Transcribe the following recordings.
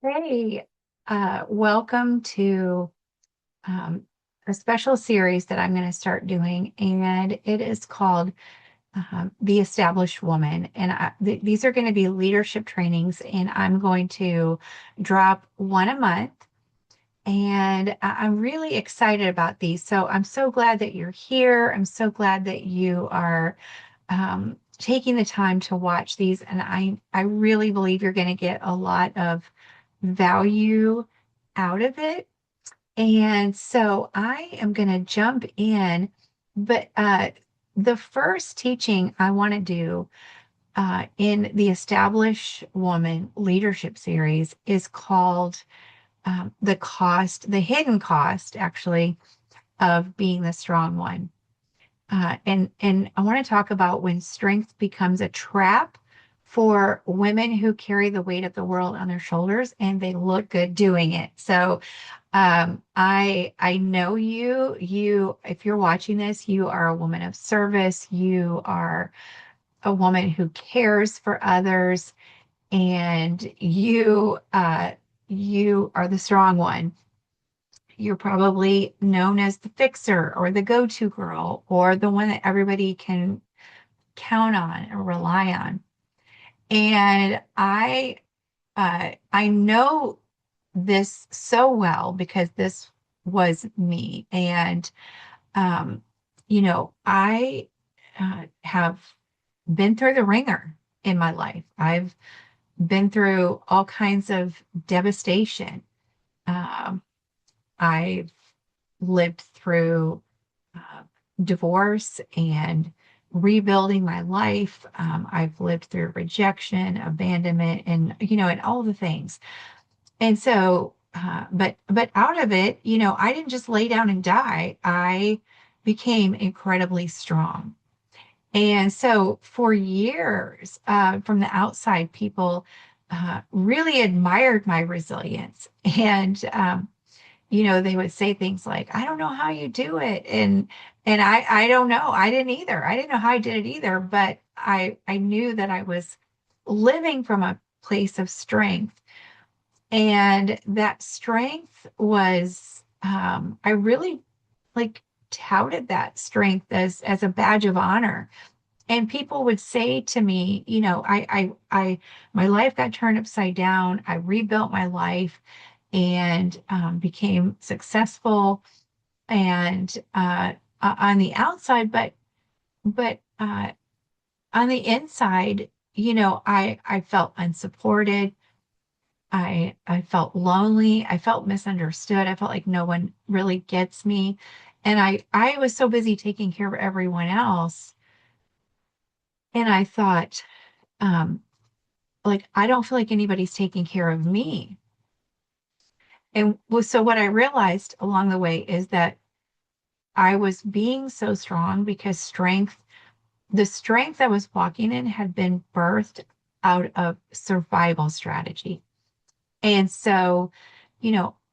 Hey, welcome to um, a special series that I'm going to start doing, and it is called The Established Woman. And these are going to be leadership trainings, and I'm going to drop one a month. And I'm really excited about these. So I'm so glad that you're here. I'm so glad that you are taking the time to watch these. And I really believe you're going to get a lot of value out of it. And so I am going to jump in, but the first teaching I want to do in the Established Woman Leadership Series is called the hidden cost, actually, of being the strong one. And I want to talk about when strength becomes a trap for women who carry the weight of the world on their shoulders and they look good doing it. So I know you if you're watching this, you are a woman of service. You are a woman who cares for others, and you are the strong one. You're probably known as the fixer or the go-to girl or the one that everybody can count on or rely on. And I know this so well because this was me. And um, I have been through the ringer in my life. I've been through all kinds of devastation. Um, I've lived through uh, divorce and rebuilding my life. I've lived through rejection, abandonment, and all the things. And so, but out of it, I didn't just lay down and die. I became incredibly strong. And so, for years, from the outside, people really admired my resilience. And they would say things like, "I don't know how you do it," and I don't know. I didn't either. I didn't know how I did it either, but I knew that I was living from a place of strength, and that strength was I really like touted that strength as a badge of honor. And people would say to me, my life got turned upside down. I rebuilt my life and became successful and on the outside, but on the inside, I felt unsupported. I felt lonely. I felt misunderstood. I felt like no one really gets me. And I was so busy taking care of everyone else. And I thought, um, like, I don't feel like anybody's taking care of me. So what I realized along the way is that I was being so strong because the strength I was walking in had been birthed out of survival strategy. And so,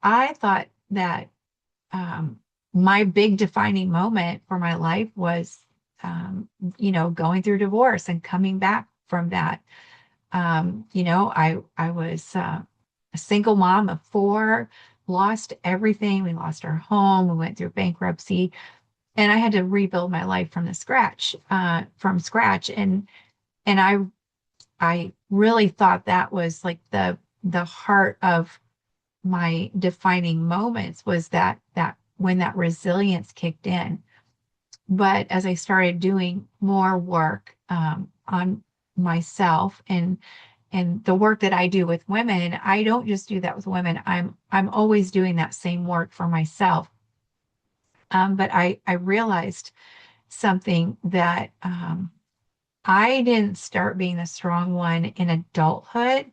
I thought that my big defining moment for my life was, going through divorce and coming back from that. I was a single mom of four, lost everything. We lost our home. We went through bankruptcy, and I had to rebuild my life from scratch. And I really thought that was like the heart of my defining moments was that when that resilience kicked in. But as I started doing more work on myself and the work that I do with women, I don't just do that with women. I'm always doing that same work for myself. But I realized something that I didn't start being the strong one in adulthood.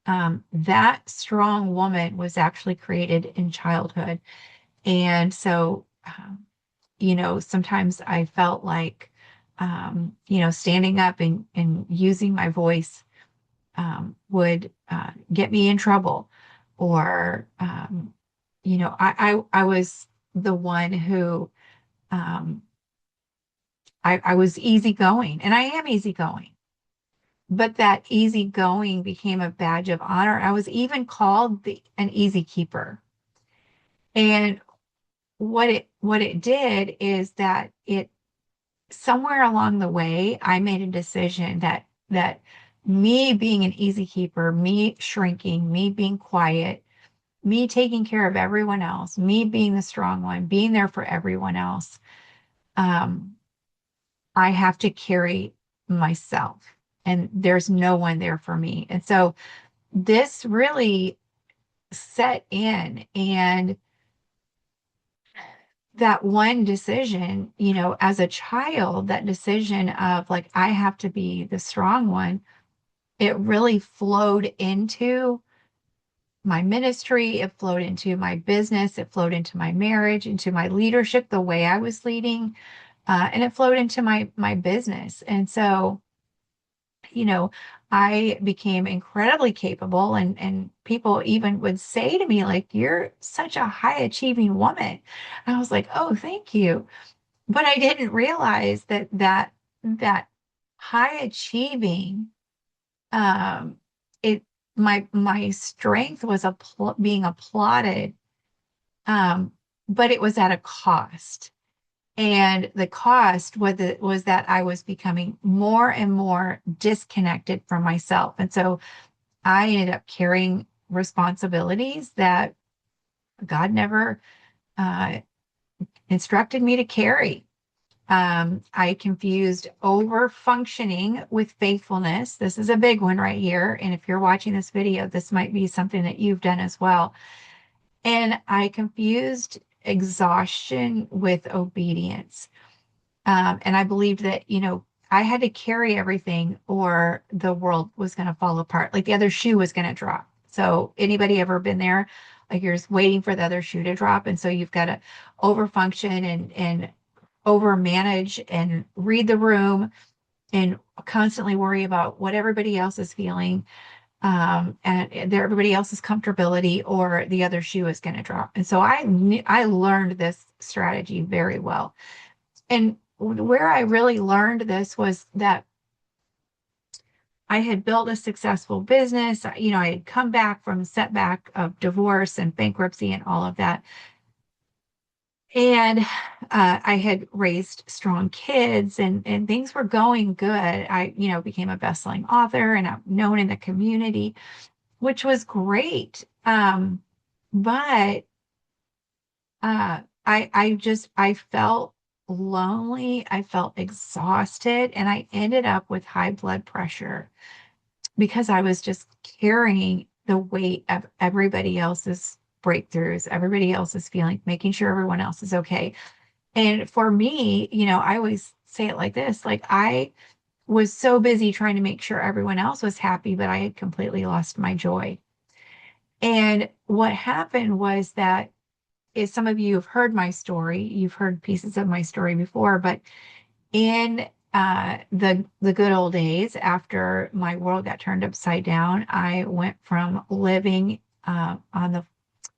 That strong woman was actually created in childhood. And so, sometimes I felt like, standing up and using my voice would get me in trouble. Or, I was the one who um, I was easygoing, and I am easygoing. but that easygoing became a badge of honor. I was even called an easy keeper. And what it did is that it somewhere along the way, I made a decision that me being an easy keeper, me shrinking, me being quiet, me taking care of everyone else, me being the strong one, being there for everyone else, um, I have to carry myself, and there's no one there for me. And so this really set in, and that one decision, as a child, that decision of like, I have to be the strong one, it really flowed into my ministry. It flowed into my business. It flowed into my marriage, into my leadership, the way I was leading, and it flowed into my business. And so, you know, I became incredibly capable, and people even would say to me, like, you're such a high achieving woman. And I was like, oh, thank you. But I didn't realize that high achieving, um, it my strength was being applauded, um, but it was at a cost. And the cost was that I was becoming more and more disconnected from myself. And so I ended up carrying responsibilities that God never uh, instructed me to carry. I confused over functioning with faithfulness. This is a big one right here. And if you're watching this video, this might be something that you've done as well. And I confused exhaustion with obedience. And I believed that, I had to carry everything or the world was going to fall apart. Like the other shoe was going to drop. So anybody ever been there? Like you're just waiting for the other shoe to drop. And so you've got to overfunction and over manage and read the room and constantly worry about what everybody else is feeling, and everybody else's comfortability, or the other shoe is going to drop. And so I learned this strategy very well. And where I really learned this was that I had built a successful business. I had come back from setback of divorce and bankruptcy and all of that. And I had raised strong kids, and things were going good. I, became a best-selling author, and I'm known in the community, which was great. But I felt lonely. I felt exhausted, and I ended up with high blood pressure because I was just carrying the weight of everybody else's breakthroughs, everybody else's feeling, making sure everyone else is okay. And for me, I always say it like this, like I was so busy trying to make sure everyone else was happy, but I had completely lost my joy. And what happened was that, is some of you have heard my story, you've heard pieces of my story before, but in the good old days after my world got turned upside down, I went from living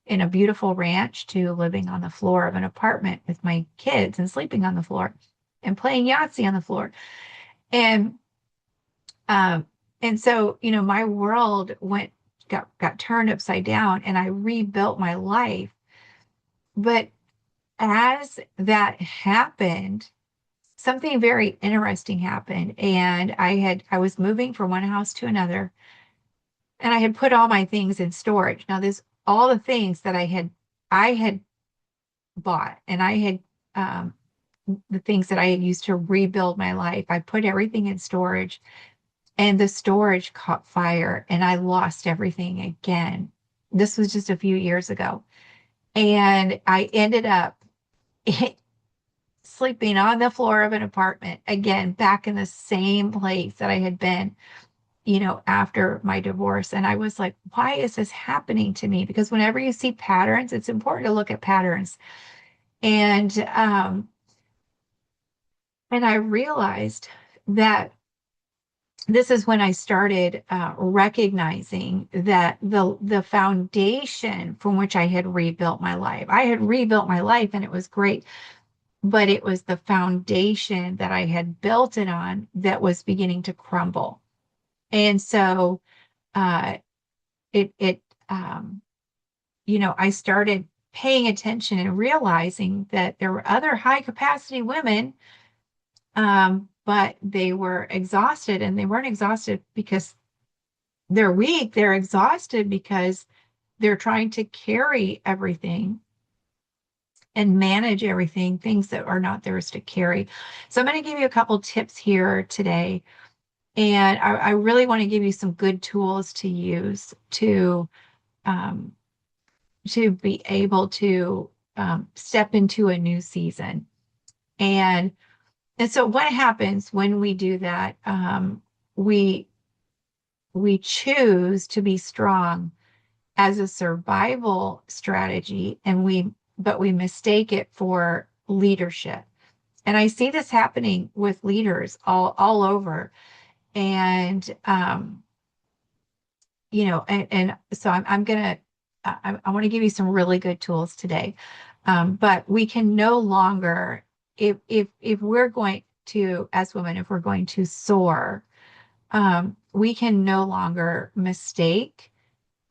in a beautiful ranch to living on the floor of an apartment with my kids and sleeping on the floor and playing Yahtzee on the floor. And um, and so, my world got turned upside down, and I rebuilt my life. But as that happened, something very interesting happened. And I was moving from one house to another, and I had put all my things in storage. Now, there's all the things that I had bought, and I had the things that I had used to rebuild my life. I put everything in storage, and the storage caught fire, and I lost everything again. This was just a few years ago. And I ended up sleeping on the floor of an apartment again, back in the same place that I had been, after my divorce. And I was like, why is this happening to me? Because whenever you see patterns, it's important to look at patterns. And I realized that this is when I started recognizing that the foundation from which I had rebuilt my life. I had rebuilt my life, and it was great, but it was the foundation that I had built it on that was beginning to crumble. And so uh, it I started paying attention and realizing that there were other high capacity women, but they were exhausted, and they weren't exhausted because they're weak. They're exhausted because they're trying to carry everything and manage everything, things that are not theirs to carry. So I'm going to give you a couple tips here today. And I really want to give you some good tools to use um, to be able to step into a new season. And and so what happens when we do that? We we choose to be strong as a survival strategy, and we mistake it for leadership. And I see this happening with leaders all over. And and so I'm gonna I want to give you some really good tools today. But we can no longer, if we're going to, as women, if we're going to soar, we can no longer mistake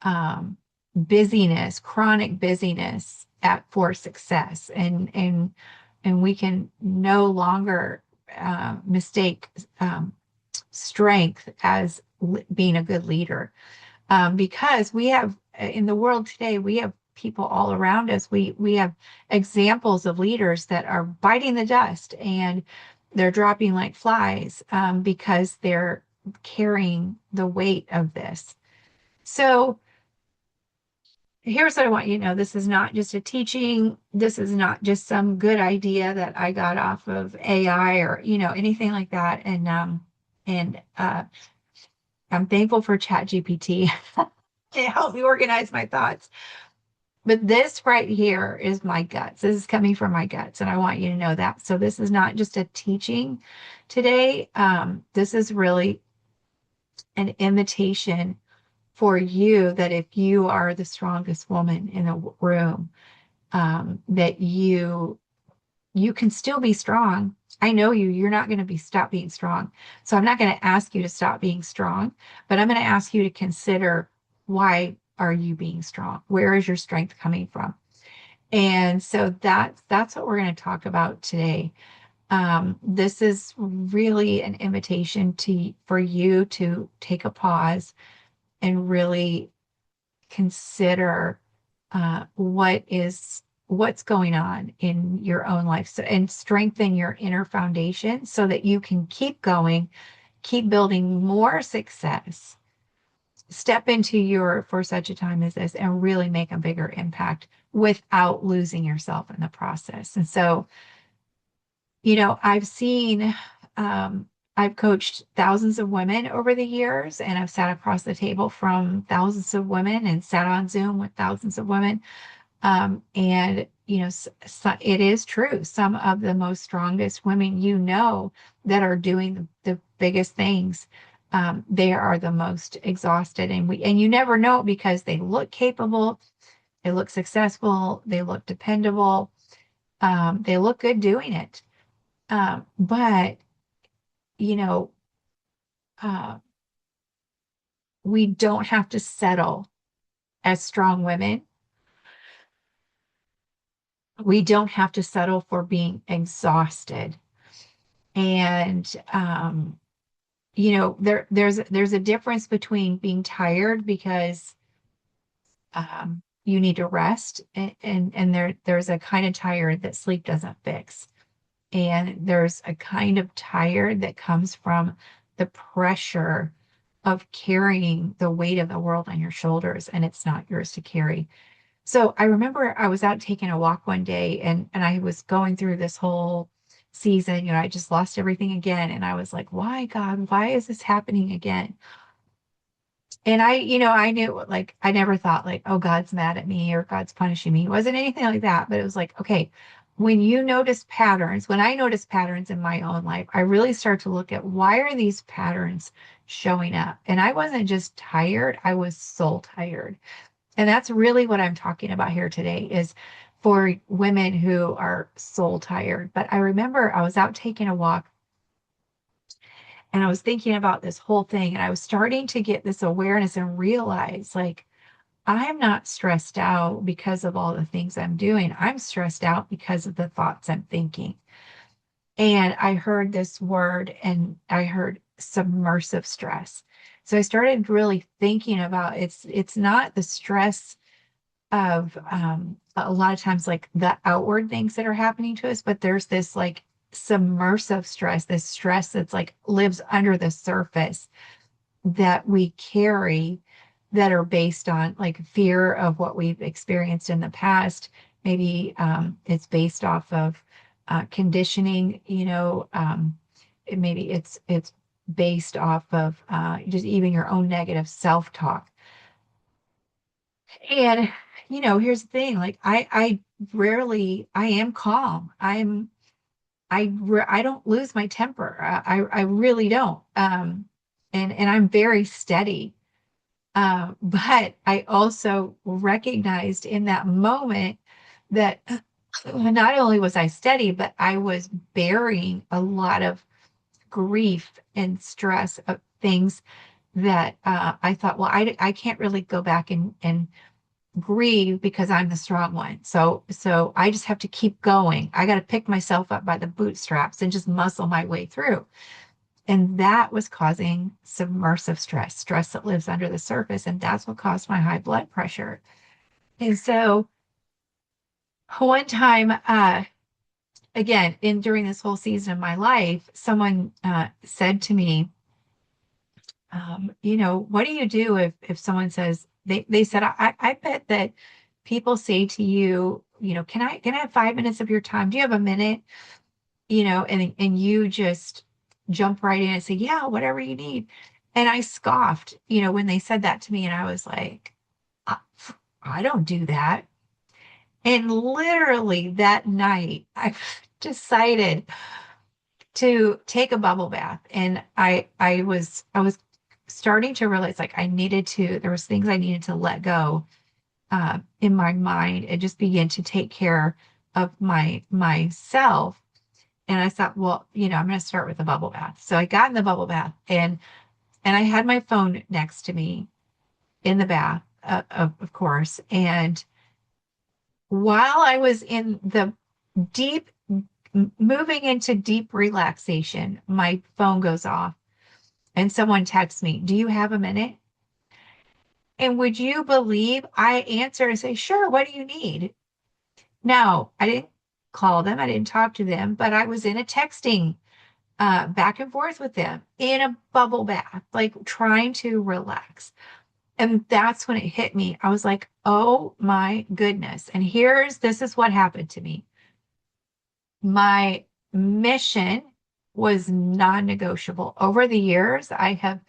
um, busyness, chronic busyness for success, and we can no longer mistake strength as being a good leader, because we have in the world today, we have people all around us. We have examples of leaders that are biting the dust, and they're dropping like flies, because they're carrying the weight of this. So here's what I want you to know. This is not just a teaching. This is not just some good idea that I got off of AI or, anything like that. And I'm thankful for ChatGPT to help me organize my thoughts. But this right here is my guts. This is coming from my guts, and I want you to know that. So this is not just a teaching today. This is really an invitation for you, that if you are the strongest woman in a room, that you can still be strong. I know you're not going to be stop being strong. So I'm not going to ask you to stop being strong, but I'm going to ask you to consider, why are you being strong? Where is your strength coming from? And so that's what we're going to talk about today. This is really an invitation for you to take a pause and really consider what's going on in your own life, so, and strengthen your inner foundation so that you can keep going, keep building more success, step into your for such a time as this, and really make a bigger impact without losing yourself in the process. And so, I've seen, I've coached thousands of women over the years, and I've sat across the table from thousands of women and sat on Zoom with thousands of women. And, it is true. Some of the most strongest women, that are doing the biggest things, they are the most exhausted. And you never know, because they look capable, they look successful, they look dependable, they look good doing it. But, you know, uh, we don't have to settle as strong women. We don't have to settle for being exhausted. And, there's a difference between being tired because you need to rest, and there's a kind of tired that sleep doesn't fix. And there's a kind of tired that comes from the pressure of carrying the weight of the world on your shoulders, and it's not yours to carry. So I remember I was out taking a walk one day, and I was going through this whole season. I just lost everything again. And I was like, why, God, why is this happening again? And I knew, like, I never thought like, oh, God's mad at me or God's punishing me. It wasn't anything like that. But it was like, okay, when you notice patterns, when I notice patterns in my own life, I really start to look at, why are these patterns showing up? And I wasn't just tired, I was soul tired. And that's really what I'm talking about here today, is for women who are soul tired. But I remember I was out taking a walk, And I was thinking about this whole thing, and I was starting to get this awareness and realize, like, I'm not stressed out because of all the things I'm doing. I'm stressed out because of the thoughts I'm thinking. And I heard this word, and I heard submersive stress. So I started really thinking about, it's not the stress of a lot of times like the outward things that are happening to us, but there's this like submersive stress, this stress that's like lives under the surface that we carry, that are based on like fear of what we've experienced in the past. Maybe it's based off of conditioning, maybe it's based off of just even your own negative self-talk. And here's the thing, like I rarely, I am calm. I don't lose my temper. I really don't. And I'm very steady. But I also recognized in that moment that not only was I steady, but I was bearing a lot of grief and stress of things that I thought, well, I can't really go back and grieve because I'm the strong one. So I just have to keep going. I got to pick myself up by the bootstraps and just muscle my way through. And that was causing submersive stress, stress that lives under the surface. And that's what caused my high blood pressure. And so one time, again, in during this whole season of my life, someone said to me, what do you do if someone says, they said, I bet that people say to you, can I have 5 minutes of your time? Do you have a minute? And you just jump right in and say, yeah, whatever you need. And I scoffed, when they said that to me, and I was like, I, I don't do that. And literally that night, I decided to take a bubble bath. And I was starting to realize, like, there was things I needed to let go in my mind and just begin to take care of myself. And I thought, well, I'm going to start with a bubble bath. So I got in the bubble bath, and I had my phone next to me in the bath, of course. And while I was in the deep, moving into deep relaxation, my phone goes off and someone texts me, do you have a minute? And would you believe I answer and say, sure, what do you need? Now, I didn't call them, I didn't talk to them, but I was in a texting back and forth with them in a bubble bath, like trying to relax. And that's when it hit me. I was like, oh my goodness. And this is what happened to me. My mission was non-negotiable. Over the years, I have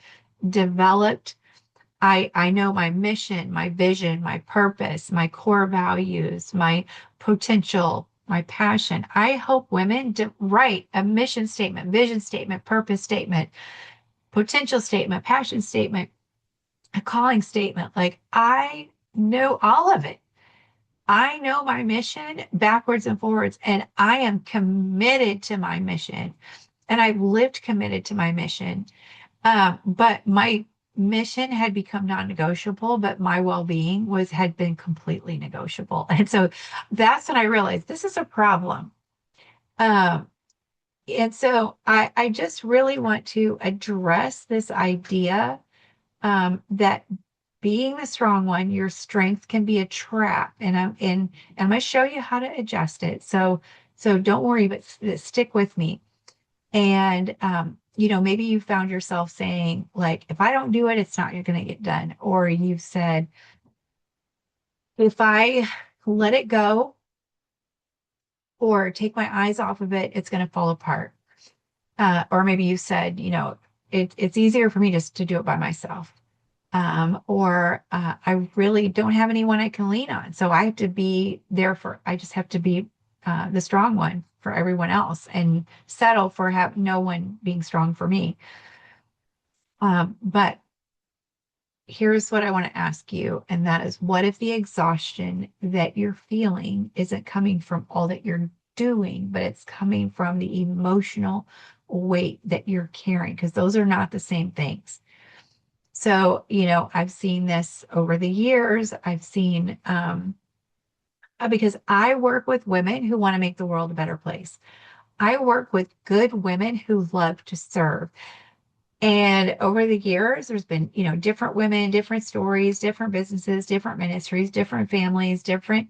developed, I know my mission, my vision, my purpose, my core values, my potential, my passion. I help women to write a mission statement, vision statement, purpose statement, potential statement, passion statement, a calling statement. Like, I know all of it. I know my mission backwards and forwards, and I am committed to my mission. And I've lived committed to my mission. But my mission had become non-negotiable, but my well-being had been completely negotiable. And so that's when I realized this is a problem. Um, and so I just really want to address this idea that being the strong one, your strength can be a trap. And I'm going to show you how to adjust it. So don't worry, but stick with me. And maybe you found yourself saying, like, if I don't do it, it's not going to get done. Or you've said, if I let it go or take my eyes off of it, it's going to fall apart. Or maybe you said, it's easier for me just to do it by myself. Or I really don't have anyone I can lean on. So I just have to be the strong one for everyone else and settle for no one being strong for me. But here's what I want to ask you, and that is, what if the exhaustion that you're feeling isn't coming from all that you're doing, but it's coming from the emotional weight that you're carrying, because those are not the same things. So, I've seen this over the years. I've seen, because I work with women who want to make the world a better place. I work with good women who love to serve. And over the years, there's been, different women, different stories, different businesses, different ministries, different families, different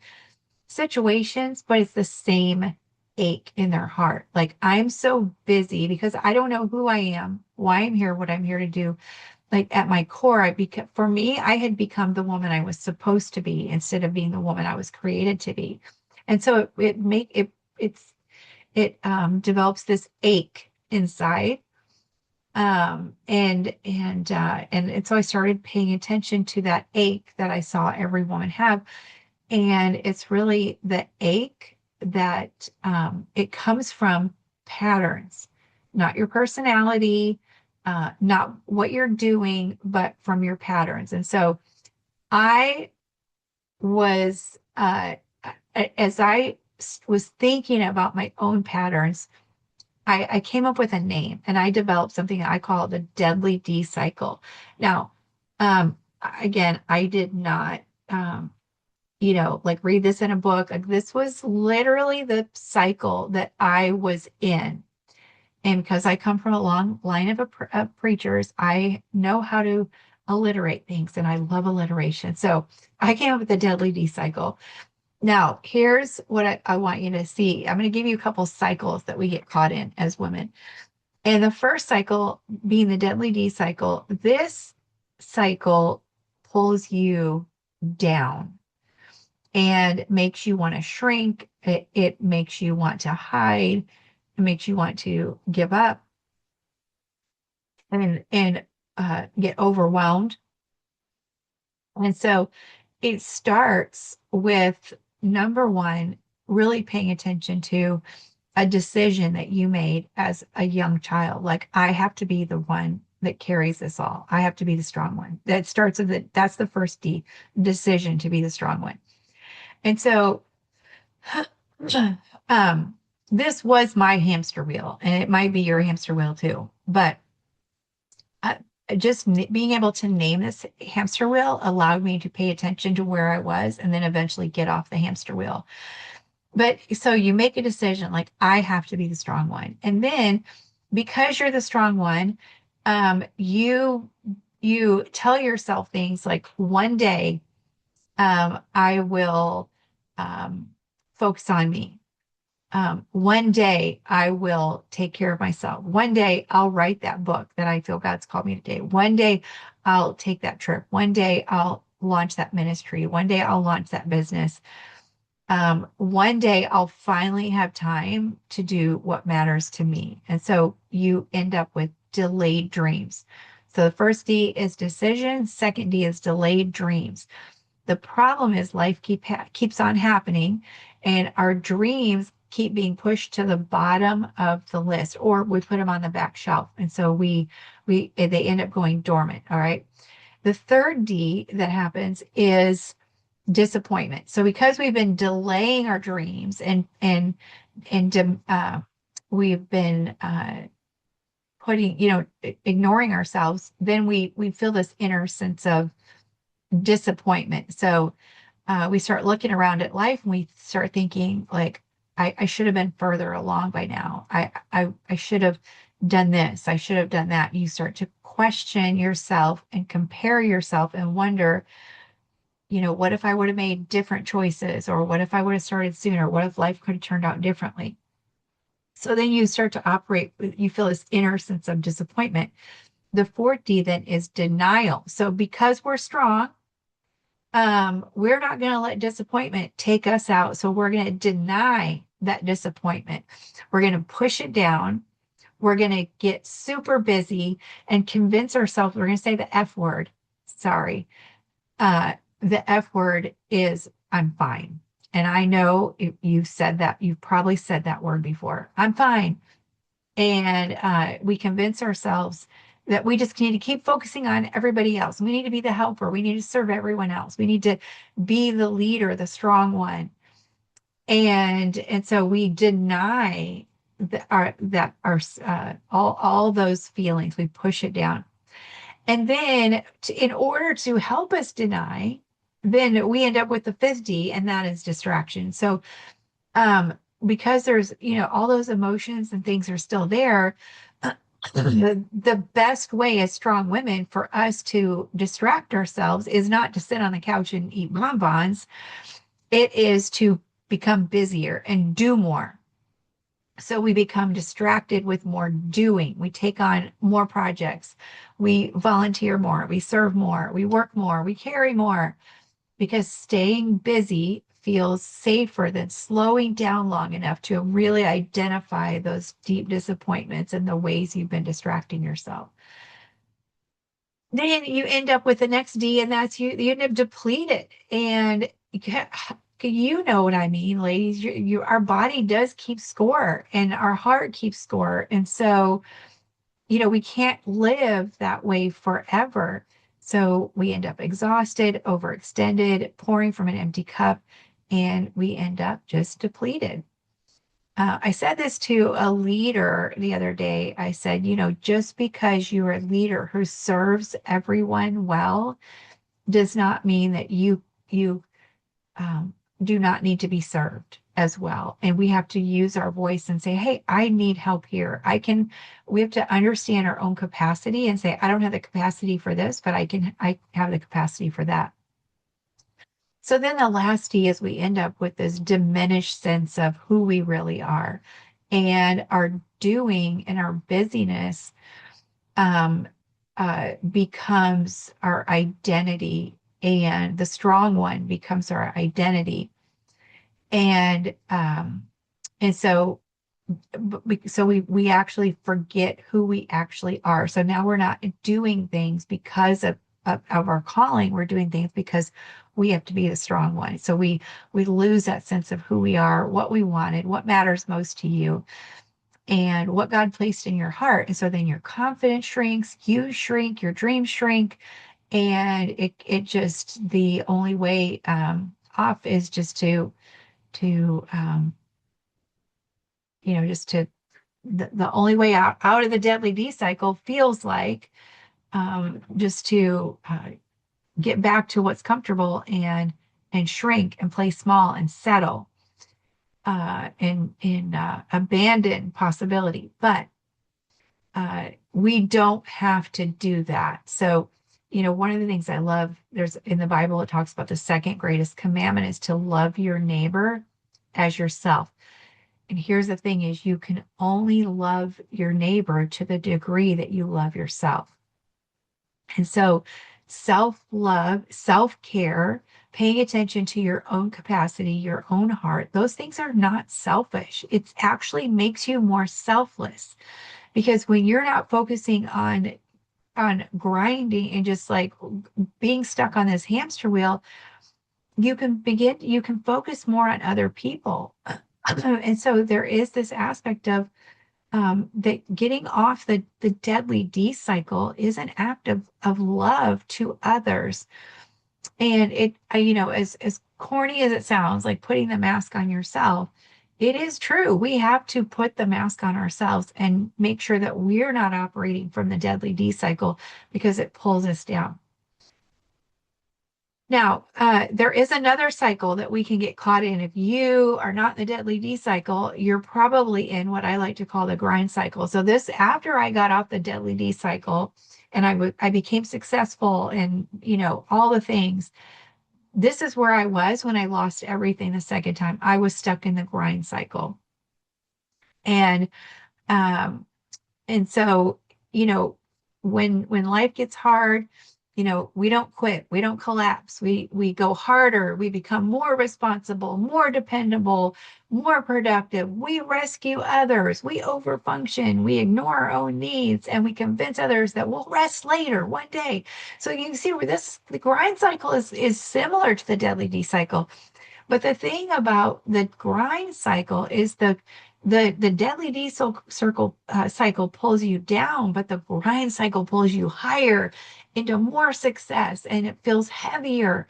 situations, but it's the same ache in their heart. Like, I'm so busy because I don't know who I am, why I'm here, what I'm here to do. Like, at my core, for me, I had become the woman I was supposed to be instead of being the woman I was created to be. And so it develops this ache inside. And so I started paying attention to that ache that I saw every woman have. And it's really the ache that it comes from patterns, not your personality, not what you're doing, but from your patterns. And so I was, as I was thinking about my own patterns, I came up with a name, and I developed something I call the Deadly D cycle. Now, again, I did not, like read this in a book. Like, this was literally the cycle that I was in. And because I come from a long line of preachers, I know how to alliterate things, and I love alliteration. So I came up with the Deadly D cycle. Now, here's what I want you to see. I'm going to give you a couple cycles that we get caught in as women. And the first cycle being the Deadly D cycle, this cycle pulls you down and makes you want to shrink. It makes you want to hide. It makes you want to give up and get overwhelmed. And so it starts with number one, really paying attention to a decision that you made as a young child. Like, I have to be the one that carries this all. I have to be the strong one. That starts with it. That's the first D, decision to be the strong one. And so um, this was my hamster wheel, and it might be your hamster wheel too. But uh, just being able to name this hamster wheel allowed me to pay attention to where I was and then eventually get off the hamster wheel. But so you make a decision like, I have to be the strong one. And then because you're the strong one, you tell yourself things like, one day I will focus on me. One day I will take care of myself. One day I'll write that book that I feel God's called me to do. One day I'll take that trip. One day I'll launch that ministry. One day I'll launch that business. One day I'll finally have time to do what matters to me. And so you end up with delayed dreams. So the first D is decision. Second D is delayed dreams. The problem is life keeps on happening, and our dreams keep being pushed to the bottom of the list, or we put them on the back shelf. And so they end up going dormant. All right. The third D that happens is disappointment. So because we've been delaying our dreams and we've been putting, ignoring ourselves, then we feel this inner sense of disappointment. So we start looking around at life, and we start thinking like, I should have been further along by now. I should have done this. I should have done that. You start to question yourself and compare yourself and wonder, what if I would have made different choices? Or what if I would have started sooner? What if life could have turned out differently? So then you start to operate, you feel this inner sense of disappointment. The fourth D then is denial. So because we're strong, we're not going to let disappointment take us out. So we're going to deny that disappointment. We're going to push it down. We're going to get super busy and convince ourselves, we're going to say the F word. Sorry. The F word is, I'm fine. And I know you've said that, you've probably said that word before. I'm fine. And we convince ourselves that we just need to keep focusing on everybody else. We need to be the helper. We need to serve everyone else. We need to be the leader, the strong one. And so we deny all those feelings, we push it down. And then in order to help us deny, then we end up with the fifth D, and that is distraction. So um, because there's, all those emotions and things are still there, the best way as strong women for us to distract ourselves is not to sit on the couch and eat bonbons. It is to become busier and do more. So we become distracted with more doing. We take on more projects. We volunteer more. We serve more. We work more. We carry more because staying busy feels safer than slowing down long enough to really identify those deep disappointments and the ways you've been distracting yourself. Then you end up with the next D, and that's you end up depleted. And you know what I mean, ladies. Our body does keep score, and our heart keeps score. And so, we can't live that way forever. So we end up exhausted, overextended, pouring from an empty cup, and we end up just depleted. I said this to a leader the other day. I said, just because you're a leader who serves everyone well does not mean that you um, do not need to be served as well. And we have to use our voice and say, hey, I need help here. We have to understand our own capacity and say, I don't have the capacity for this, but I have the capacity for that. So then the last D is we end up with this diminished sense of who we really are. And our doing and our busyness um, becomes our identity, and the strong one becomes our identity. And so we actually forget who we actually are. So now we're not doing things because of our calling. We're doing things because we have to be the strong one. So we lose that sense of who we are, what we wanted, what matters most to you, and what God placed in your heart. And so then your confidence shrinks, you shrink, your dreams shrink, and it just the only way off is just to just to the only way out of the deadly D cycle feels like just to get back to what's comfortable and shrink and play small and settle and abandon possibility. But we don't have to do that. So, one of the things I love, there's in the Bible, it talks about the second greatest commandment is to love your neighbor as yourself. And here's the thing is you can only love your neighbor to the degree that you love yourself. And so self-love, self-care, paying attention to your own capacity, your own heart, those things are not selfish. It actually makes you more selfless because when you're not focusing on grinding and just like being stuck on this hamster wheel, you can focus more on other people. And so there is this aspect of that getting off the deadly D cycle is an act of love to others. And as corny as it sounds, like putting the mask on yourself, it is true. We have to put the mask on ourselves and make sure that we're not operating from the deadly D cycle because it pulls us down. Now, there is another cycle that we can get caught in. If you are not in the deadly D cycle, you're probably in what I like to call the grind cycle. So this, after I got off the deadly D cycle and I became successful and, all the things, this is where I was when I lost everything the second time. I was stuck in the grind cycle. And, um, and so, you know, when life gets hard, we don't quit, we don't collapse. We go harder, we become more responsible, more dependable, more productive. We rescue others, we overfunction, we ignore our own needs, and we convince others that we'll rest later one day. So you can see where the grind cycle is similar to the deadly D cycle. But the thing about the grind cycle is the deadly diesel circle cycle pulls you down, but the grind cycle pulls you higher into more success, and it feels heavier.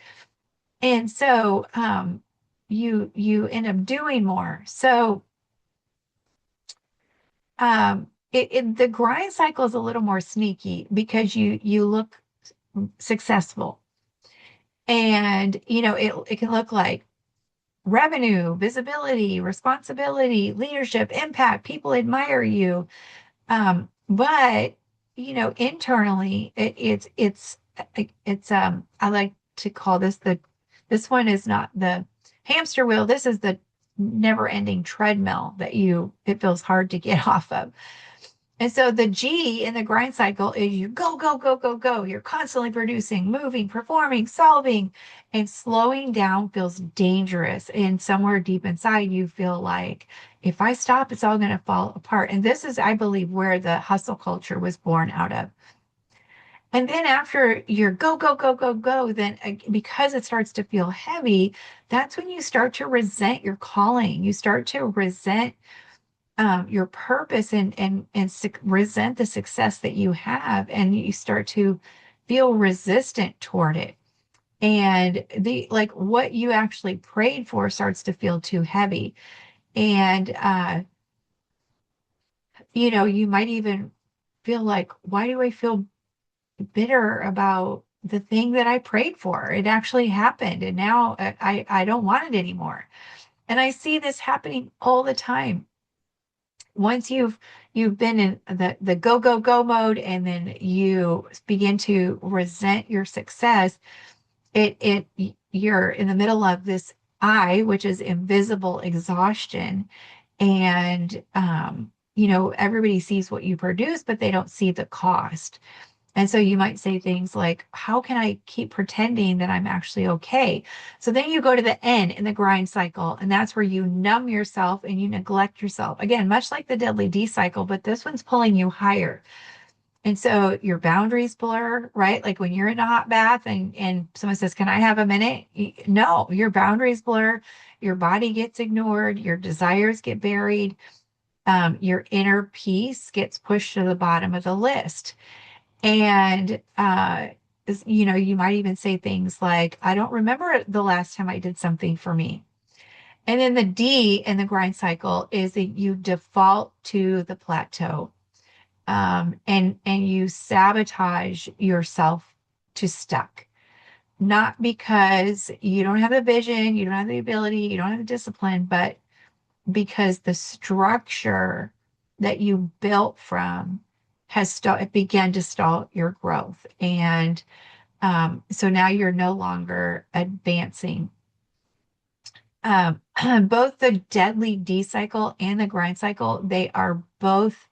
And so you end up doing more. So The grind cycle is a little more sneaky because you look successful, and it can look like revenue, visibility, responsibility, leadership, impact. People admire you. But internally, I like to call this one is not the hamster wheel. This is the never-ending treadmill that it feels hard to get off of. And so the G in the grind cycle is you go, go, go, go, go. You're constantly producing, moving, performing, solving, and slowing down feels dangerous. And somewhere deep inside, you feel like if I stop, it's all going to fall apart. And this is, I believe, where the hustle culture was born out of. And then after your go, go, go, go, go, then because it starts to feel heavy, that's when you start to resent your calling. You start to resent your purpose and resent the success that you have, and you start to feel resistant toward it. And the like what you actually prayed for starts to feel too heavy. And you might even feel like, why do I feel bitter about the thing that I prayed for? It actually happened, and now I don't want it anymore. And I see this happening all the time. Once you've been in the go go go mode, and then you begin to resent your success, it you're in the middle of this which is invisible exhaustion. And everybody sees what you produce, but they don't see the cost. And so you might say things like, how can I keep pretending that I'm actually okay? So then you go to the N in the grind cycle, and that's where you numb yourself and you neglect yourself. Again, much like the deadly D cycle, but this one's pulling you higher. And so your boundaries blur, right? Like when you're in a hot bath and someone says, can I have a minute? No, your boundaries blur, your body gets ignored, your desires get buried, your inner peace gets pushed to the bottom of the list. And, you might even say things like, I don't remember the last time I did something for me. And then the D in the grind cycle is that you default to the plateau, and you sabotage yourself to stuck. Not because you don't have the vision, you don't have the ability, you don't have the discipline, but because the structure that you built from it began to stall your growth. And so now you're no longer advancing. Both the deadly D cycle and the grind cycle, they are both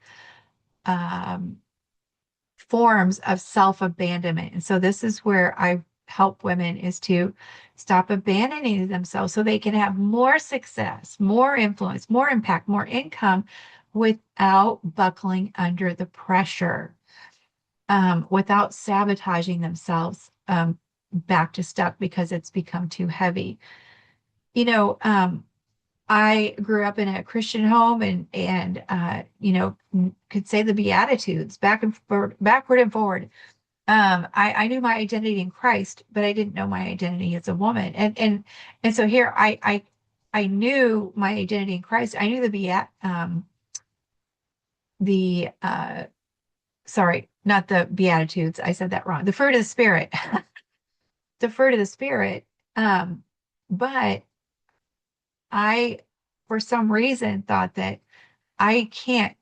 um, forms of self-abandonment. And so this is where I help women is to stop abandoning themselves so they can have more success, more influence, more impact, more income without buckling under the pressure, without sabotaging themselves back to stuck because it's become too heavy. You know, I grew up in a Christian home, and could say the Beatitudes backward and forward. I knew my identity in Christ, but I didn't know my identity as a woman. And so here I knew my identity in Christ. I knew the sorry, not the Beatitudes. I said that wrong. The fruit of the Spirit, the fruit of the Spirit. Um, but I, for some reason, thought that I can't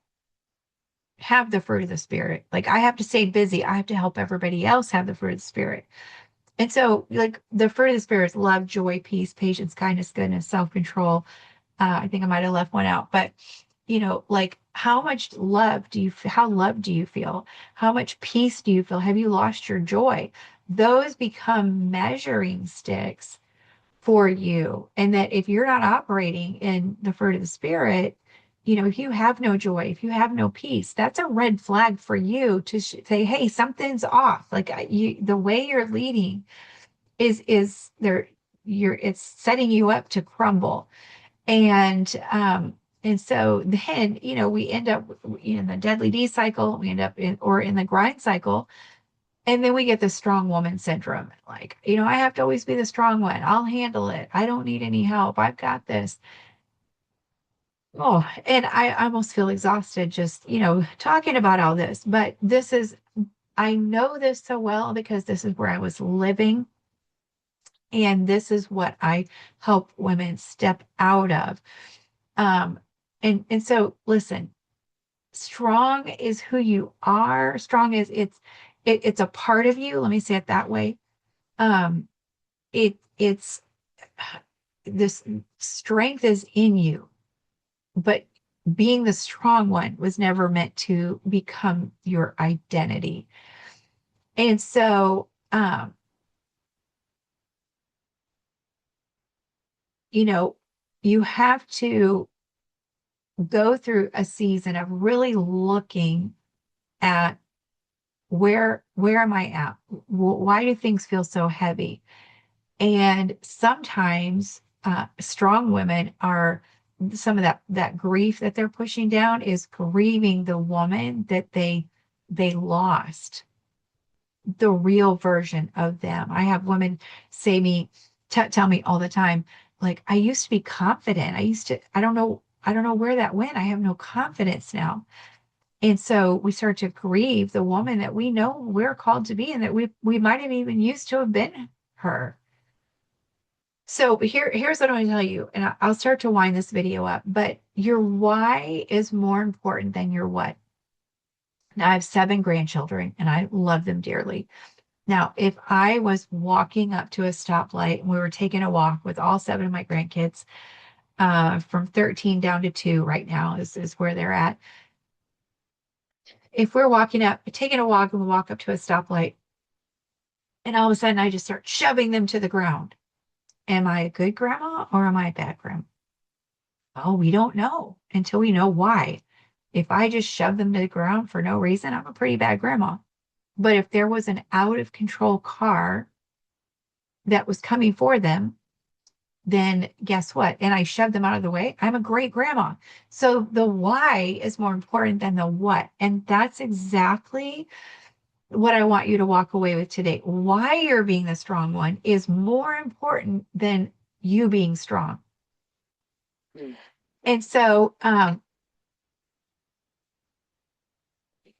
have the fruit of the Spirit. Like I have to stay busy. I have to help everybody else have the fruit of the Spirit. And so, like the fruit of the Spirit is love, joy, peace, patience, kindness, goodness, self-control. I think I might have left one out, but like how loved do you feel? How much peace do you feel? Have you lost your joy? Those become measuring sticks for you. And that if you're not operating in the fruit of the Spirit, if you have no joy, if you have no peace, that's a red flag for you to say, hey, something's off. Like the way you're leading is there, it's setting you up to crumble. And so then, we end up in the deadly D cycle, we end up in the grind cycle. And then we get the strong woman syndrome. Like, I have to always be the strong one. I'll handle it. I don't need any help. I've got this. Oh, and I almost feel exhausted just, talking about all this. But I know this so well because this is where I was living. And this is what I help women step out of. Um, and so listen, strong is who you are. Strong is it's a part of you. Let me say it that way. Um, it's this strength is in you, but being the strong one was never meant to become your identity. And so, you know, you have to go through a season of really looking at where am I at? Why do things feel so heavy? And sometimes strong women are some of that grief that they're pushing down is grieving the woman that they lost, the real version of them. I have women say me tell me all the time, like, I used to be confident. I don't know where that went. I have no confidence now. And so we start to grieve the woman that we know we're called to be and that we might have even used to have been her. So here's what I'm going to tell you, and I'll start to wind this video up, but your why is more important than your what. Now, I have 7 grandchildren and I love them dearly. Now, if I was walking up to a stoplight and we were taking a walk with all 7 of my grandkids, from 13 down to 2 right now is where they're at. If we're walking up, taking a walk and we walk up to a stoplight, and all of a sudden I just start shoving them to the ground, am I a good grandma or am I a bad grandma? Oh, we don't know until we know why. If I just shove them to the ground for no reason, I'm a pretty bad grandma. But if there was an out of control car that was coming for them, then guess what? And I shoved them out of the way. I'm a great grandma. So the why is more important than the what. And that's exactly what I want you to walk away with today. Why you're being the strong one is more important than you being strong. And so,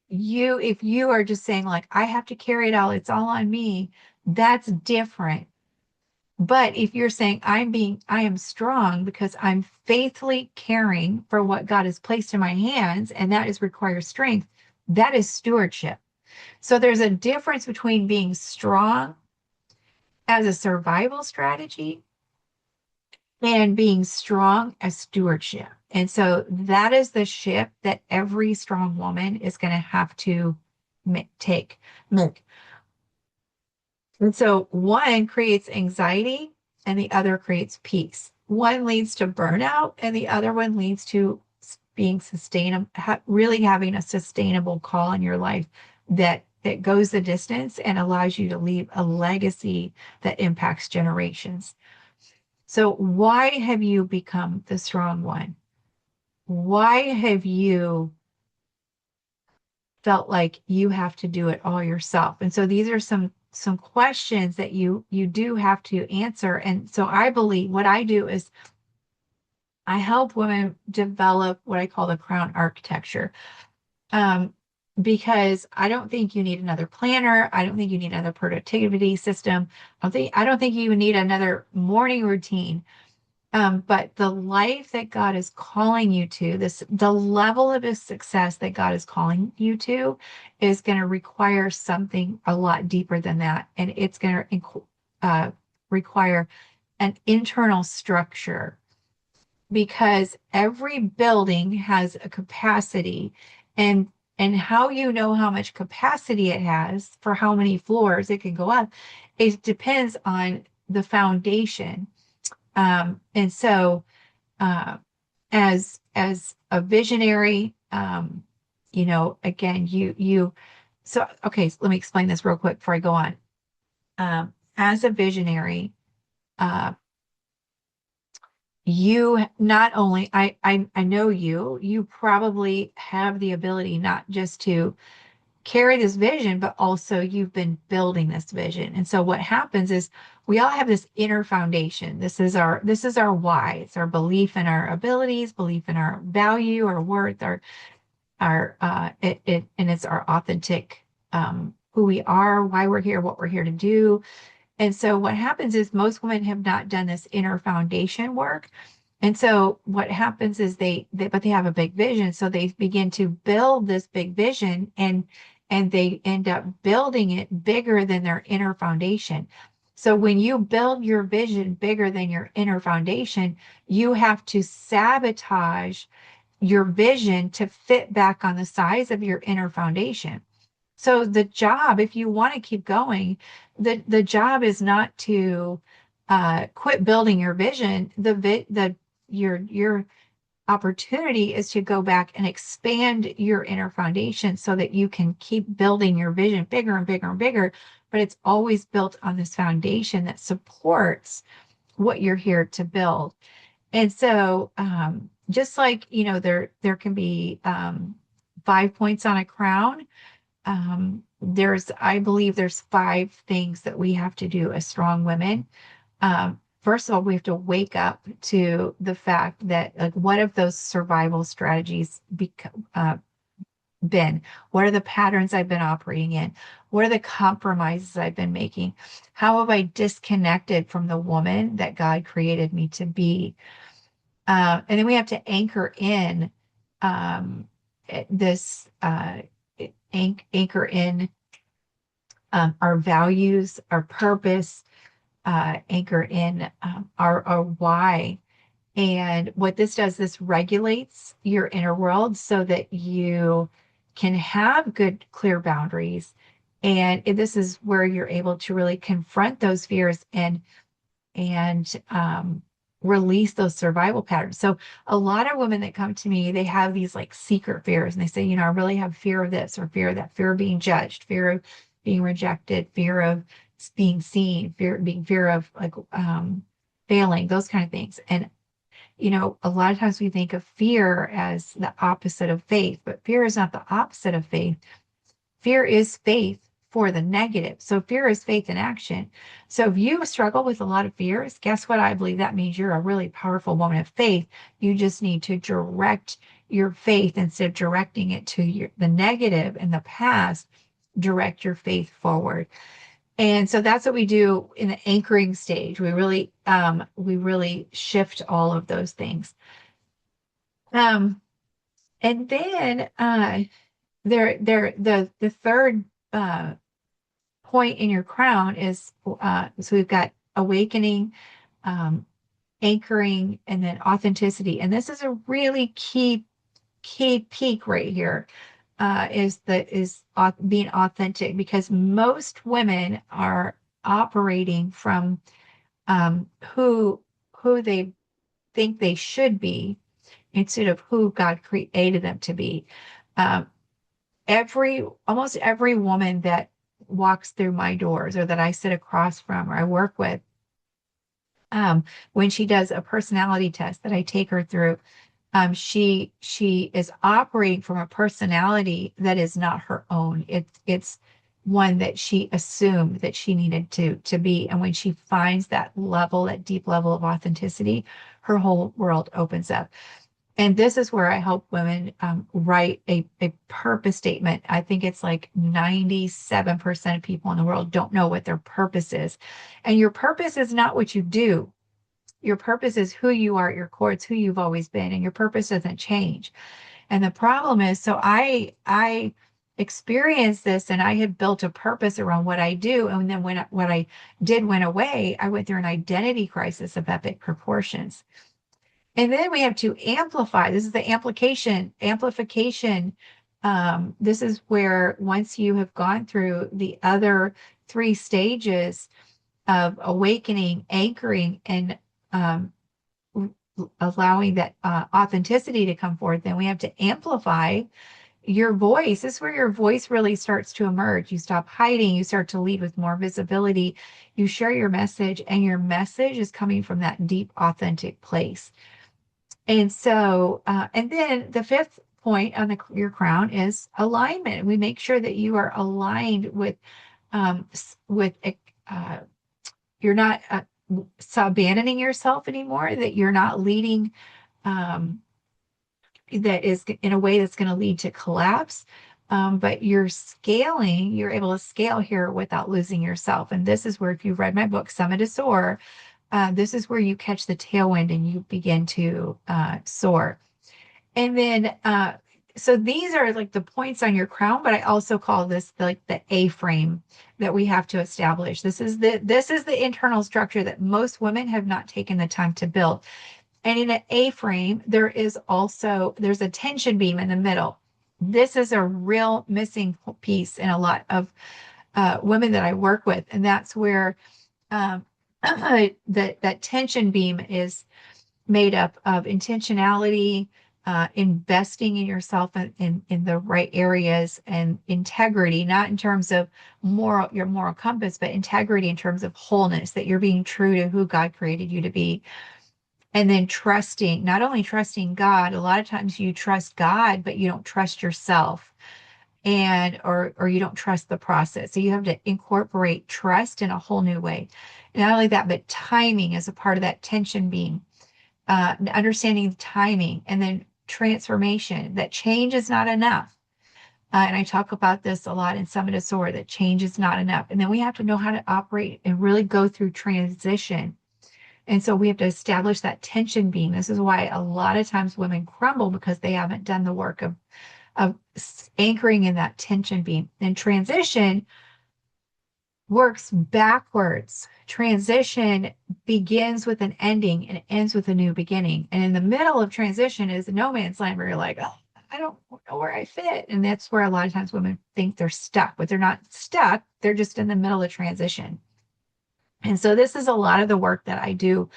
if you are just saying, like, I have to carry it all, it's all on me, that's different. But if you're saying, I am strong because I'm faithfully caring for what God has placed in my hands, and that is requires strength, that is stewardship. So there's a difference between being strong as a survival strategy and being strong as stewardship. And so that is the shift that every strong woman is going to have to make. And so one creates anxiety and the other creates peace. One leads to burnout and the other one leads to being sustainable, really having a sustainable call in your life that goes the distance and allows you to leave a legacy that impacts generations. So why have you become the strong one? Why have you felt like you have to do it all yourself? And so these are some questions that you do have to answer. And so I believe what I do is I help women develop what I call the crown architecture. Um, because I don't think you need another planner. I don't think you need another productivity system. I don't think you even need another morning routine. But the life that God is calling you to, the level of his success that God is calling you to is going to require something a lot deeper than that. And it's going to require an internal structure because every building has a capacity and how you know how much capacity it has for how many floors it can go up, it depends on the foundation. And so, uh, as a visionary, again, so okay, so let me explain this real quick before I go on. As a visionary, uh, you not only I know you probably have the ability not just to carry this vision, but also you've been building this vision. And so what happens is we all have this inner foundation. This is our why. It's our belief in our abilities, belief in our value, our worth, and it's our authentic who we are, why we're here, what we're here to do. And so what happens is most women have not done this inner foundation work. And so what happens is but they have a big vision. So they begin to build this big vision, and they end up building it bigger than their inner foundation. So when you build your vision bigger than your inner foundation, you have to sabotage your vision to fit back on the size of your inner foundation. So the job, if you want to keep going, the job is not to quit building your vision. Your opportunity is to go back and expand your inner foundation so that you can keep building your vision bigger and bigger and bigger. But it's always built on this foundation that supports what you're here to build. And so, just like, there can be 5 points on a crown. I believe there's 5 things that we have to do as strong women. First of all, we have to wake up to the fact that, like, what have those survival strategies been? What are the patterns I've been operating in? What are the compromises I've been making? How have I disconnected from the woman that God created me to be? And then we have to anchor in this anchor in our values, our purpose, anchor in our why. And what this does, this regulates your inner world so that you can have good, clear boundaries. And this is where you're able to really confront those fears and release those survival patterns. So a lot of women that come to me, they have these like secret fears, and they say, I really have fear of this or fear of that, fear of being judged, fear of being rejected, fear of being seen, fear of like failing, those kind of things. And a lot of times we think of fear as the opposite of faith, but fear is not the opposite of faith. Fear is faith for the negative. So fear is faith in action. So if you struggle with a lot of fears, guess what? I believe that means you're a really powerful woman of faith. You just need to direct your faith instead of directing it to the negative and the past. Direct your faith forward. And so that's what we do in the anchoring stage. We really shift all of those things. And then the third point in your crown is so we've got awakening, anchoring, and then authenticity. And this is a really key peak right here. Is being authentic, because most women are operating from who they think they should be instead of who God created them to be. Almost every woman that walks through my doors, or that I sit across from, or I work with, when she does a personality test that I take her through, she is operating from a personality that is not her own. It's one that she assumed that she needed to be. And when she finds that deep level of authenticity, her whole world opens up. And this is where I help women write a purpose statement. I think it's like 97% of people in the world don't know what their purpose is. And your purpose is not what you do. Your purpose is who you are at your core. It's who you've always been, and your purpose doesn't change. And the problem is, so I experienced this, and I had built a purpose around what I do. And then when what I did went away, I went through an identity crisis of epic proportions. And then we have to amplify. This is the amplification. This is where, once you have gone through the other 3 stages of awakening, anchoring, and allowing that authenticity to come forth, then we have to amplify your voice. This is where your voice really starts to emerge. You stop hiding. You start to lead with more visibility. You share your message, and your message is coming from that deep, authentic place. And so, and then the 5th point on your crown is alignment. We make sure that you are aligned with with uh, you're not abandoning yourself anymore, that you're not leading um, that is in a way that's going to lead to collapse. But you're scaling, you're able to scale here without losing yourself. And this is where, if you've read my book, Summit to Soar, this is where you catch the tailwind and you begin to soar. And then, so these are like the points on your crown, but I also call this like the A-frame that we have to establish. This is the internal structure that most women have not taken the time to build. And in an A-frame, there's a tension beam in the middle. This is a real missing piece in a lot of women that I work with. And that's where that tension beam is made up of intentionality, investing in yourself in the right areas, and integrity, not in terms of your moral compass, but integrity in terms of wholeness, that you're being true to who God created you to be. And then trusting, not only trusting God, a lot of times you trust God, but you don't trust yourself, and or you don't trust the process. So you have to incorporate trust in a whole new way. Not only that, but timing is a part of that tension being, understanding the timing, and then transformation, that change is not enough. And I talk about this a lot in Summit to Soar, that change is not enough. And then we have to know how to operate and really go through transition. And so we have to establish that tension beam. This is why a lot of times women crumble, because they haven't done the work of anchoring in that tension beam. And transition works backwards. Transition begins with an ending and ends with a new beginning. And in the middle of transition is a no man's land, where you're like, oh, I don't know where I fit. And that's where a lot of times women think they're stuck, but they're not stuck. They're just in the middle of transition. And so this is a lot of the work that I do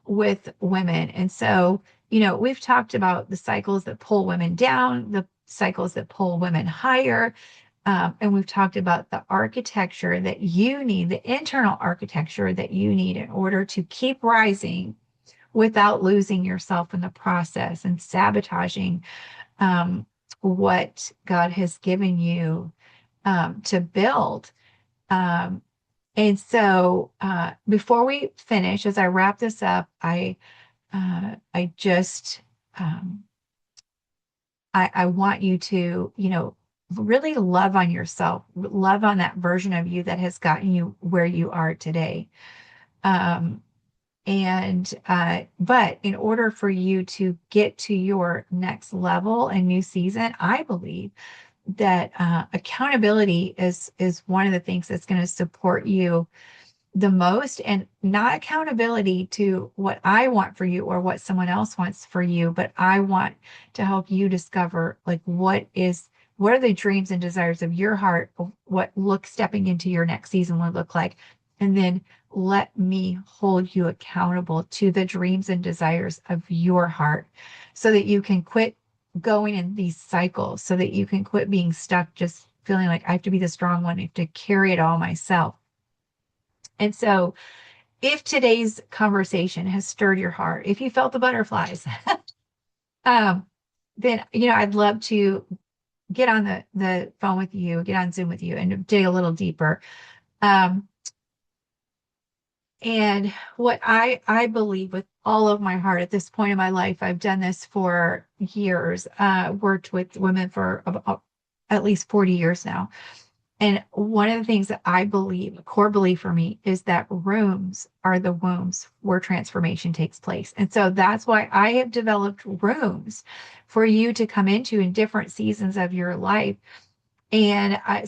with women. And so, we've talked about the cycles that pull women down, the cycles that pull women higher. And we've talked about the architecture that you need, the internal architecture that you need in order to keep rising without losing yourself in the process and sabotaging what God has given you to build. Um, and so before we finish, as I wrap this up, I just I want you to, really love on yourself, love on that version of you that has gotten you where you are today. Um, but in order for you to get to your next level and new season, I believe that accountability is one of the things that's going to support you the most, and not accountability to what I want for you or what someone else wants for you, but I want to help you discover, like, what are the dreams and desires of your heart, what stepping into your next season would look like. And then let me hold you accountable to the dreams and desires of your heart, so that you can quit going in these cycles, so that you can quit being stuck just feeling like I have to be the strong one, I have to carry it all myself. And so, if today's conversation has stirred your heart, if you felt the butterflies, um, then, I'd love to get on the phone with you, get on Zoom with you, and dig a little deeper. Um, and what I believe with all of my heart at this point in my life, I've done this for years, worked with women for about, at least 40 years now. And one of the things that I believe, a core belief for me, is that rooms are the wombs where transformation takes place. And so that's why I have developed rooms for you to come into in different seasons of your life. And I'll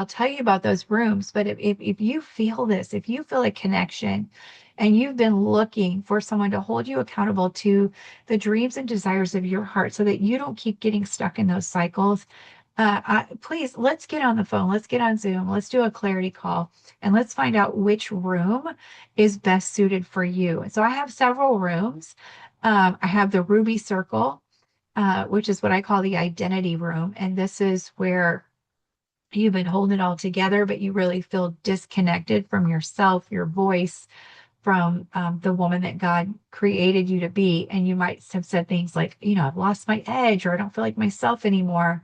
tell you about those rooms. But if you feel this, if you feel a connection and you've been looking for someone to hold you accountable to the dreams and desires of your heart, so that you don't keep getting stuck in those cycles, please, let's get on the phone. Let's get on Zoom. Let's do a clarity call, and let's find out which room is best suited for you. And so I have several rooms. I have the Ruby Circle, which is what I call the identity room. And this is where you've been holding it all together, but you really feel disconnected from yourself, your voice, from the woman that God created you to be. And you might have said things like, I've lost my edge, or I don't feel like myself anymore.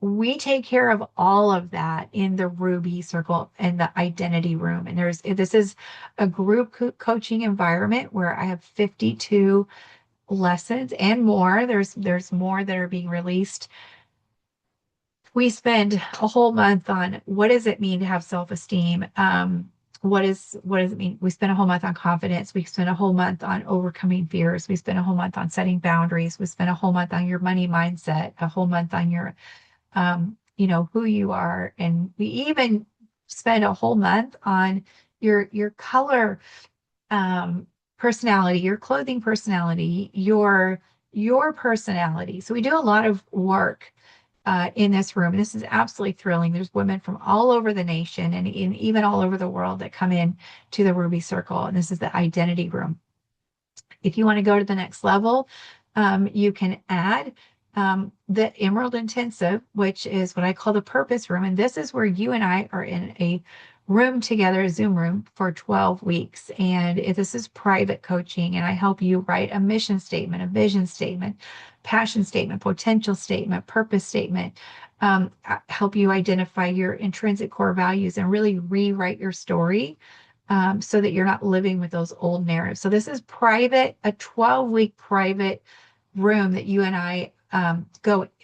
We take care of all of that in the Ruby Circle and the identity room. And this is a group coaching environment where I have 52 lessons and more. There's more that are being released. We spend a whole month on what does it mean to have self-esteem? What does it mean? We spend a whole month on confidence. We spend a whole month on overcoming fears. We spend a whole month on setting boundaries. We spend a whole month on your money mindset, a whole month on your, who you are. And we even spend a whole month on your color, personality, your clothing personality, your personality. So we do a lot of work in this room. This is absolutely thrilling. There's women from all over the nation and even all over the world that come in to the Ruby Circle. And this is the identity room. If you want to go to the next level, you can add the Emerald Intensive, which is what I call the purpose room. And this is where you and I are in a room together, a Zoom room for 12 weeks. And this is private coaching. And I help you write a mission statement, a vision statement, passion statement, potential statement, purpose statement. Help you identify your intrinsic core values and really rewrite your story so that you're not living with those old narratives. So this is private, a 12-week private room that you and I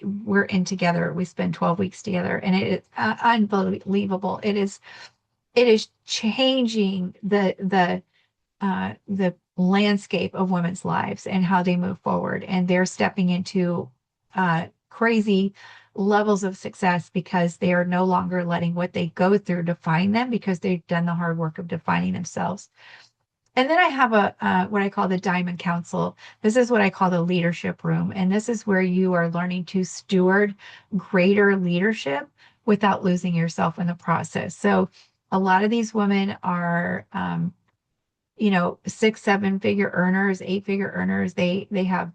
we're in together. We spend 12 weeks together, and it is unbelievable. It is changing the landscape of women's lives and how they move forward. And they're stepping into crazy levels of success because they are no longer letting what they go through define them, because they've done the hard work of defining themselves. And then I have what I call the Diamond Council. This is what I call the leadership room. And this is where you are learning to steward greater leadership without losing yourself in the process. So a lot of these women are, 6, 7-figure earners, 8-figure earners. They have,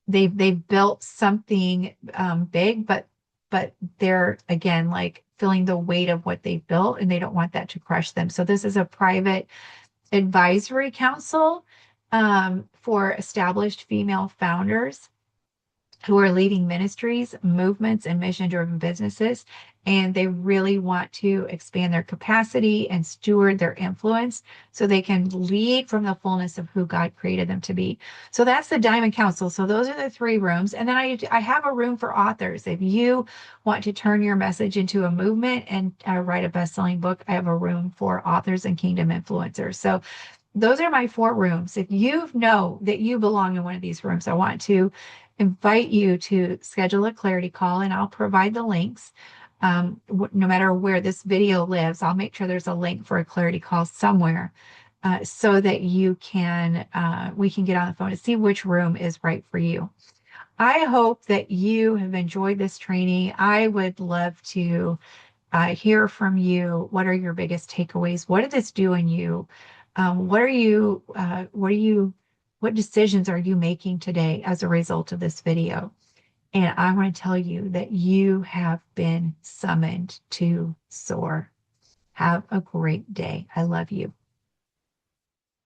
they've built something big, but they're, again, like feeling the weight of what they've built, and they don't want that to crush them. So this is a private advisory council for established female founders who are leading ministries, movements, and mission-driven businesses. And they really want to expand their capacity and steward their influence so they can lead from the fullness of who God created them to be. So that's the Diamond Council. So those are the 3 rooms. And then I have a room for authors. If you want to turn your message into a movement and write a best-selling book, I have a room for authors and kingdom influencers. So those are my 4 rooms. If you know that you belong in one of these rooms, I want to invite you to schedule a clarity call, and I'll provide the links. No matter where this video lives, I'll make sure there's a link for a clarity call somewhere so that we can get on the phone and see which room is right for you. I hope that you have enjoyed this training. I would love to hear from you. What are your biggest takeaways? What did this do in you? What decisions are you making today as a result of this video? And I want to tell you that you have been summoned to soar. Have a great day. I love you.